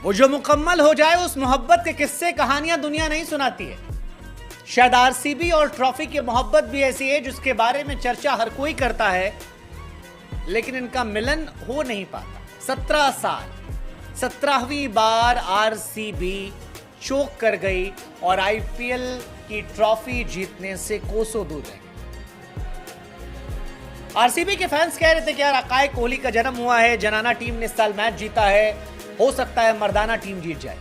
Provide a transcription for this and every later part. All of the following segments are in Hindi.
वो जो मुकम्मल हो जाए उस मोहब्बत के किस्से कहानियां दुनिया नहीं सुनाती है। शायद आरसीबी और ट्रॉफी की मोहब्बत भी ऐसी है जिसके बारे में चर्चा हर कोई करता है, लेकिन इनका मिलन हो नहीं पाता। 17 साल, 17वीं बार आरसीबी चोक कर गई और आईपीएल की ट्रॉफी जीतने से कोसों दूर रह गई। आरसीबी के फैंस कह रहे थे कि यार अकाई कोहली का जन्म हुआ है, जनाना टीम ने इस साल मैच जीता है, हो सकता है मर्दाना टीम जीत जाए।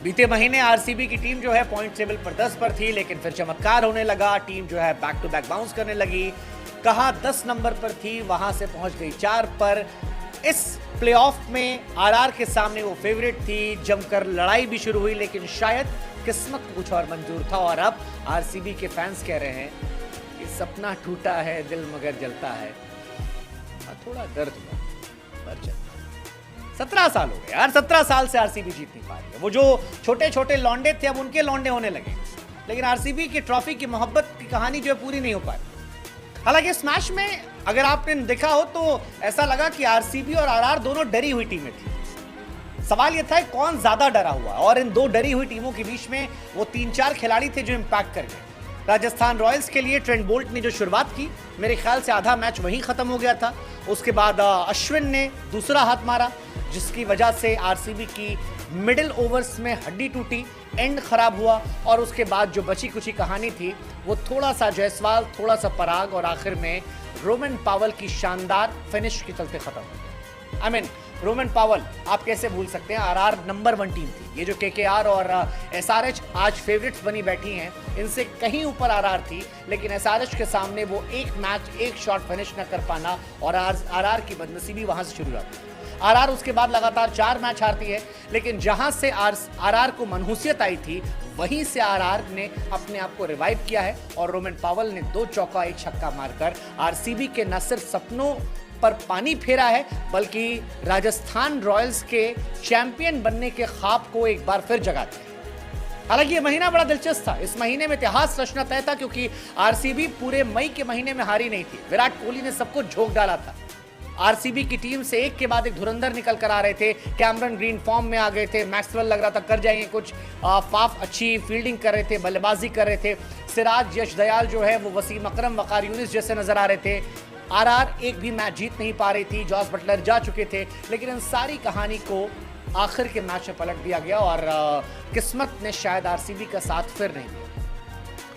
बीते महीने आरसीबी की टीम जो है पॉइंट टेबल पर 10 पर थी, लेकिन फिर चमत्कार होने लगा। टीम जो है बैक टू बैक बाउंस करने लगी। कहां 10 नंबर पर थी, वहां से पहुंच गई 4 पर। इस प्लेऑफ में आरआर के सामने वो फेवरेट थी, जमकर लड़ाई भी शुरू हुई, लेकिन शायद किस्मत को कुछ और मंजूर था। और अब आरसीबी के फैंस कह रहे हैं कि सपना टूटा है, दिल मगर जलता है, थोड़ा दर्द हुआ पर चलता। 17 साल हो गए यार, 17 साल से आरसीबी जीत नहीं पा रही है। वो जो छोटे छोटे लौंडे थे अब उनके लौंडे होने लगे, लेकिन आरसीबी की ट्रॉफी की मोहब्बत की कहानी जो है पूरी नहीं हो पा रही। हालांकि इस मैच में अगर आपने देखा हो तो ऐसा लगा कि आरसीबी और आरआर दोनों डरी हुई टीमें थी। सवाल यह था कौन ज्यादा डरा हुआ, और इन दो डरी हुई टीमों के बीच में वो 3-4 खिलाड़ी थे जो इंपैक्ट कर गए। राजस्थान रॉयल्स के लिए ट्रेंट बोल्ट ने जो शुरुआत की, मेरे ख्याल से आधा मैच वहीं खत्म हो गया था। उसके बाद अश्विन ने दूसरा हाथ मारा, जिसकी वजह से आरसीबी की मिडिल ओवर्स में हड्डी टूटी, एंड खराब हुआ। और उसके बाद जो बची कुची कहानी थी वो थोड़ा सा जायसवाल, थोड़ा सा पराग और आखिर में रोमन पावल की शानदार फिनिश के चलते खत्म हो गया। रोमन पावल आप कैसे भूल सकते हैं, आरआर नंबर 1 टीम थी। ये जो केकेआर और एसआरएच आज फेवरेट्स बनी बैठी हैं, इनसे कहीं ऊपर आरआर थी, लेकिन एसआरएच के सामने वो एक मैच एक शॉट फिनिश न कर पाना और आरआर की बदनसीबी वहां से शुरू होती है। आरआर उसके बाद लगातार 4 मैच हारती है, लेकिन जहां से आरआर को मनहूसियत आई थी वहीं से आरआर ने अपने आप को रिवाइव किया है और रोमन पावल ने 2 चौका 1 छक्का मारकर आरसीबी के न सिर्फ सपनों पर पानी फेरा है, बल्कि राजस्थान रॉयल्स के चैंपियन बनने के ख्वाब को एक बार फिर जगाते हैं। हालांकि ये महीना बड़ा दिलचस्प था। इस महीने में इतिहास रचना तय था, क्योंकि आरसीबी पूरे मई के महीने में हारी नहीं थी। विराट कोहली ने सबको झोंक डाला था। आरसीबी की टीम से एक के बाद एक धुरंधर निकल कर आ रहे थे। कैमरन ग्रीन फॉर्म में आ गए थे, मैक्सवेल लग रहा था कर जाएंगे कुछ, फाफ अच्छी फील्डिंग कर रहे थे, बल्लेबाजी कर रहे थे। सिराज, यश दयाल जो है वो वसीम अकरम, वकार यूनिस जैसे नजर आ रहे थे। आरआर एक भी मैच जीत नहीं पा रही थी, जॉस बटलर जा चुके थे, लेकिन इन सारी कहानी को आखिर के मैच में पलट दिया गया और किस्मत ने शायद आरसीबी का साथ फिर नहीं दिया।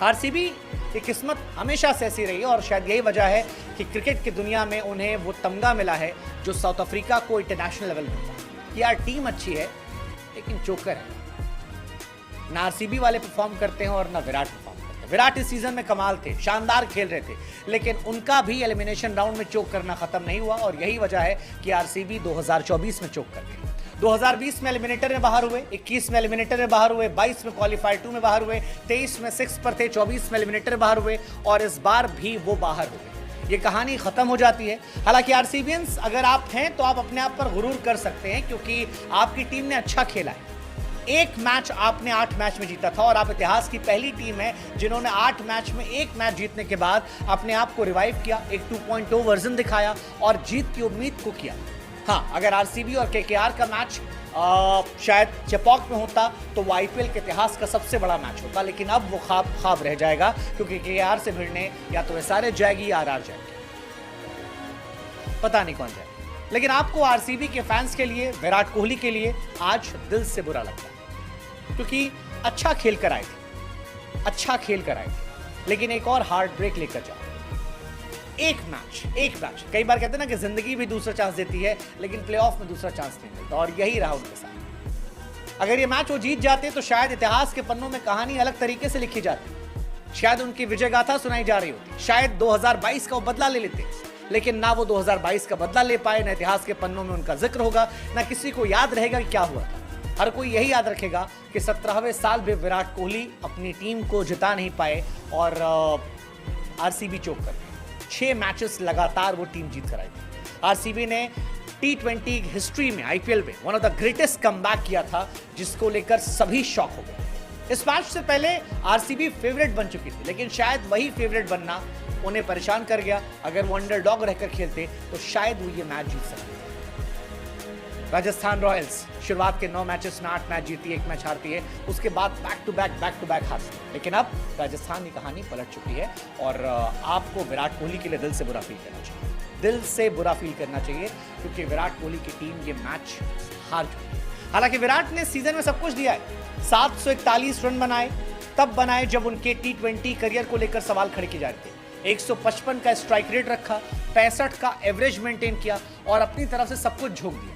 आरसीबी की किस्मत हमेशा से ऐसी रही है और शायद यही वजह है कि क्रिकेट की दुनिया में उन्हें वो तमगा मिला है जो साउथ अफ्रीका को इंटरनेशनल लेवल मिलता है। यार टीम अच्छी है लेकिन चोकर है। ना आरसीबी वाले परफॉर्म करते हैं और ना विराट परफॉर्म करते हैं। विराट इस सीजन में कमाल थे, शानदार खेल रहे थे, लेकिन उनका भी एलिमिनेशन राउंड में चोक करना खत्म नहीं हुआ और यही वजह है कि आरसीबी 2024 में चोक कर गई। 2020 में एलिमिनेटर में बाहर हुए, 21 में एलिमिनेटर में बाहर हुए, 22 में क्वालीफायर 2 में बाहर हुए, 23 में 6 पर थे, 24 में एलिमिनेटर में बाहर हुए और इस बार भी वो बाहर हुए। ये कहानी खत्म हो जाती है। हालांकि आरसीबियंस अगर आप हैं तो आप अपने आप पर गुरूर कर सकते हैं, क्योंकि आपकी टीम ने अच्छा खेला है। एक मैच आपने 8 मैच में जीता था और आप इतिहास की पहली टीम है जिन्होंने 8 मैच में एक मैच जीतने के बाद अपने आप को रिवाइव किया, एक 2.0 वर्जन दिखाया और जीत की उम्मीद को किया। हाँ, अगर आरसीबी और केकेआर का मैच शायद चेपॉक में होता तो वो आईपीएल के इतिहास का सबसे बड़ा मैच होता, लेकिन अब वो ख्वाब रह जाएगा, क्योंकि केकेआर से भिड़ने या तो एसआरएच जाएगी या आरआर जाएगी, पता नहीं कौन जाएगा। लेकिन आपको आरसीबी के फैंस के लिए, विराट कोहली के लिए आज दिल से बुरा लगता है, क्योंकि अच्छा खेल कर आए थे, लेकिन एक और हार्ट ब्रेक लेकर जाओ। एक मैच कई बार कहते हैं ना कि जिंदगी भी दूसरा चांस देती है, लेकिन प्लेऑफ में दूसरा चांस नहीं मिलता और यही रहा उनके साथ। अगर ये मैच वो जीत जाते तो शायद इतिहास के पन्नों में कहानी अलग तरीके से लिखी जाती, शायद उनकी विजय गाथा सुनाई जा रही होती, शायद 2022 का वो बदला ले लेते, लेकिन ना वो 2022 का बदला ले पाए, ना इतिहास के पन्नों में उनका जिक्र होगा, ना किसी को याद रहेगा कि क्या हुआ था। हर कोई यही याद रखेगा कि 17वें साल भी विराट कोहली अपनी टीम को जिता नहीं पाए और आरसीबी चोक कर गई। 6 मैचेस लगातार वो टीम जीत कर आई थी। आरसीबी ने T20 हिस्ट्री में, आईपीएल में one of the greatest comeback किया था, जिसको लेकर सभी शॉक हो गए। इस मैच से पहले आरसीबी फेवरेट बन चुकी थी, लेकिन शायद वही फेवरेट बनना उन्हें परेशान कर गया। अगर वो अंडरडॉग रहकर खेलते तो शायद वो ये मैच जीत सकते। राजस्थान रॉयल्स शुरुआत के 9 मैचेस में 8 मैच जीती है, 1 मैच हारती है, उसके बाद बैक टू बैक हारती है। लेकिन अब राजस्थान की कहानी पलट चुकी है और आपको विराट कोहली के लिए दिल से बुरा फील करना चाहिए, दिल से बुरा फील करना चाहिए, क्योंकि विराट कोहली की टीम ये मैच हार चुकी है। हालांकि विराट ने सीजन में सब कुछ दिया है, 741 रन बनाए, तब बनाए जब उनके T20 करियर को लेकर सवाल खड़े किए जा रहे थे। 155 का स्ट्राइक रेट रखा, 65 का एवरेज मेंटेन किया और अपनी तरफ से सब कुछ झोंक दिया।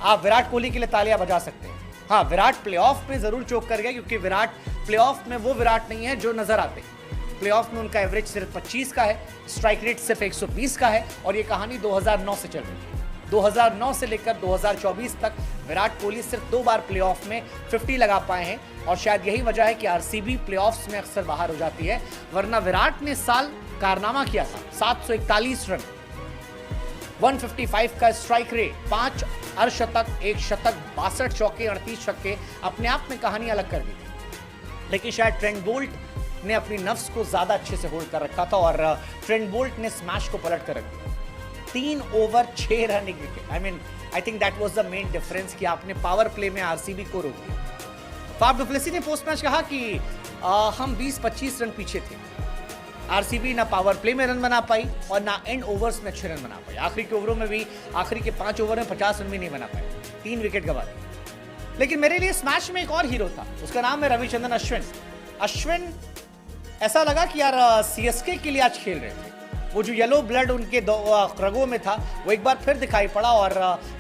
आप विराट कोहली के लिए तालियां बजा सकते हैं। हाँ, विराट प्लेऑफ में जरूर चोक कर गया, क्योंकि विराट प्लेऑफ में वो विराट नहीं है जो नजर आते हैं। प्लेऑफ में उनका एवरेज सिर्फ 25 का है, स्ट्राइक रेट सिर्फ 120 का है और ये कहानी 2009 से चल रही है। 2009 से लेकर 2024 तक विराट कोहली सिर्फ 2 बार प्लेऑफ में 50 लगा पाए हैं और शायद यही वजह है कि आरसीबी प्लेऑफ्स में अक्सर बाहर हो जाती है, वरना विराट ने इस साल कारनामा किया था। 741 रन, 155 का स्ट्राइक रेट, 5 अर्धशतक, 1 शतक, 62 चौके, 38 छक्के, अपने आप में कहानी अलग कर दी थी। लेकिन शायद ट्रेंट बोल्ट ने अपनी नफ्स को ज्यादा अच्छे से होल्ड कर रखा था और ट्रेंट बोल्ट ने स्मैश को पलट कर रख दिया। 3 over 6 run, 1 wicket. I think that was the main difference कि आपने पावर प्ले में आरसीबी को रोक दिया। फाफ डु प्लेसी ने पोस्ट मैच कहा कि हम 20-25 रन पीछे थे, आरसीबी ना पावर प्ले में रन बना पाई और ना एंड ओवर्स में अच्छे रन बना पाई। आखिरी के ओवरों में भी, आखिरी के 5 ओवर में 50 रन भी नहीं बना पाए, 3 विकेट गंवा दिए। लेकिन मेरे लिए इस मैच में एक और हीरो था, उसका नाम है रविचंद्रन अश्विन। अश्विन ऐसा लगा कि यार सीएसके के लिए आज खेल रहे थे, वो जो येलो ब्लड उनके रगों में था वो एक बार फिर दिखाई पड़ा और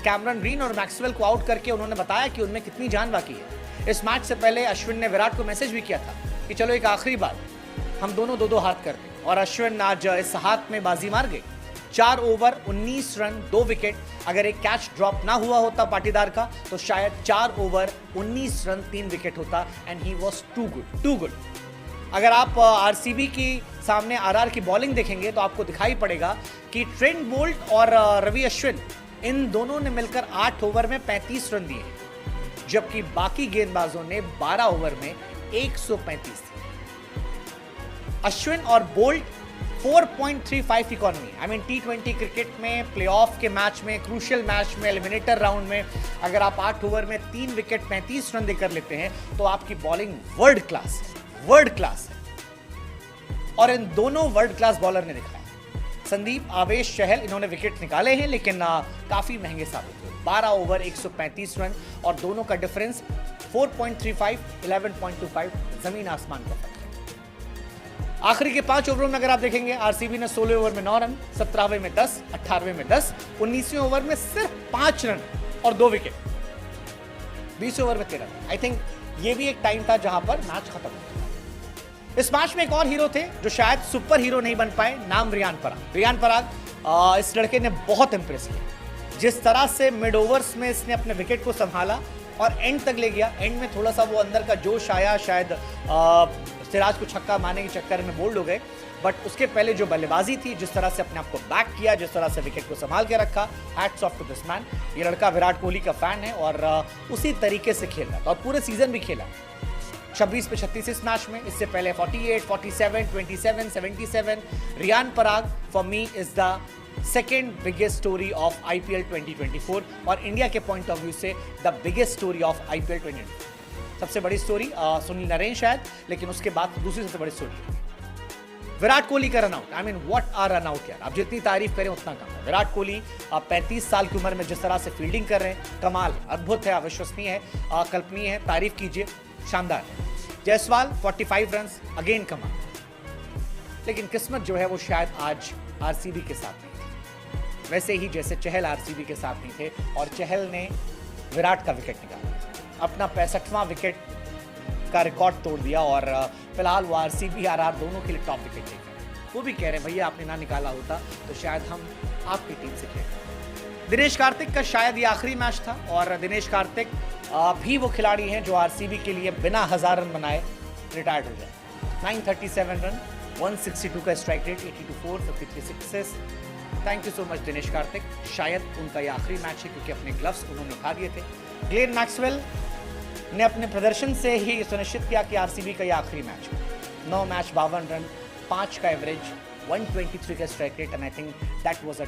कैमरन ग्रीन और मैक्सवेल को आउट करके उन्होंने बताया कि उनमें कितनी जान बाकी है। इस मैच से पहले अश्विन ने विराट को मैसेज भी किया था कि चलो एक आखिरी बार हम दोनों 2-2 हाथ कर दें, और अश्विन आज इस हाथ में बाजी मार गए। 4 ओवर 19 रन, 2 विकेट। अगर एक कैच ड्रॉप ना हुआ होता पाटीदार का तो शायद 4 ओवर 19 रन, 3 विकेट होता and he was too good. अगर आप आरसीबी की सामने आरआर की बॉलिंग देखेंगे तो आपको दिखाई पड़ेगा कि ट्रेंट बोल्ट और रवि अश्विन, इन दोनों ने मिलकर 8 ओवर में 35 रन दिए, जबकि बाकी गेंदबाजों ने 12 ओवर में 135 दिए। अश्विन और बोल्ट 4.35 इकोनॉमी। T20 क्रिकेट में, प्लेऑफ के मैच में, क्रूशियल मैच में, एलिमिनेटर राउंड में अगर आप 8 ओवर में 3 विकेट 35 रन देकर लेते हैं तो आपकी बॉलिंग वर्ल्ड क्लास है। और इन दोनों वर्ल्ड क्लास बॉलर ने दिखाया। संदीप, आवेश, चहल, इन्होंने विकेट निकाले हैं लेकिन काफी महंगे साबित हुए। 12 ओवर 135 रन और दोनों का डिफरेंस 4.35, 11.25, जमीन आसमान का फर्क है। आखिरी के 5 ओवरों में अगर आप देखेंगे, आरसीबी ने 16वें ओवर में 9 रन, 17वें में 10, 18वें में 10, 19वें ओवर में सिर्फ 5 रन और 2 विकेट, 20 ओवर में 13 रन। आई थिंक ये भी एक टाइम था जहां पर मैच खत्म हो गया। इस मैच में एक और हीरो थे जो शायद सुपर हीरो नहीं बन पाए, नाम रियान पराग। इस लड़के ने बहुत इंप्रेस किया, जिस तरह से मिड ओवर्स में इसने अपने विकेट को संभाला और एंड तक ले गया। एंड में थोड़ा सा वो अंदर का जोश आया, शायद सिराज को छक्का मारने के चक्कर में बोल्ड हो गए, बट उसके पहले जो बल्लेबाजी थी, जिस तरह से अपने आप को बैक किया, जिस तरह से विकेट को संभाल के रखा, hats off to this man. ये लड़का विराट कोहली का फैन है और उसी तरीके से खेल रहा था और पूरे सीजन भी खेला। 26 पे 36 इस मैच में, इससे पहले 48, 47, 27, 77। Riyan Parag for me is the second biggest story of IPL 2024 और इंडिया के पॉइंट ऑफ व्यू से the biggest story of IPL 2024। सबसे बड़ी स्टोरी सुनील नरेन शायद, लेकिन उसके बाद दूसरी सबसे बड़ी स्टोरी विराट कोहली का रनआउट। व्हाट आर रनआउट यार, आप जितनी तारीफ करें उतना कम है। विराट कोहली 35 साल की उम्र में जिस तरह से फील्डिंग कर रहे हैं, कमाल, अद्भुत है, अविश्वसनीय है, कल्पनीय है, तारीफ कीजिए, शानदार है। जायसवाल 45 रन, अगेन कमाल। लेकिन किस्मत जो है वो शायद आज आरसीबी के साथ नहीं थी, वैसे ही जैसे चहल आरसीबी के साथ नहीं थे और चहल ने विराट का विकेट निकाला, अपना 65वां विकेट का रिकॉर्ड तोड़ दिया और फिलहाल वो आरसीबी आरआर दोनों के लिए टॉप विकेट टेकर। वो भी कह रहे हैं भैया आपने ना निकाला होता तो शायद हम आपकी टीम से खेलते। दिनेश कार्तिक का शायद ये आखिरी मैच था और दिनेश कार्तिक भी वो खिलाड़ी हैं जो आरसीबी के लिए बिना 1000 रन बनाए रिटायर्ड हो जाए। 937 रन, 162 का strike rate, 82 53 sixes. Thank you so much Dinesh Karthik. शायद उनका ये आखिरी मैच है क्योंकि अपने ग्लव्स उन्होंने उठा दिए थे। ग्लेन मैक्सवेल ने अपने प्रदर्शन से ही सुनिश्चित किया कि आरसीबी का ये आखिरी मैच हो। 9 मैच 52 रन, 5 का एवरेज, 123 का strike rate and I think that was a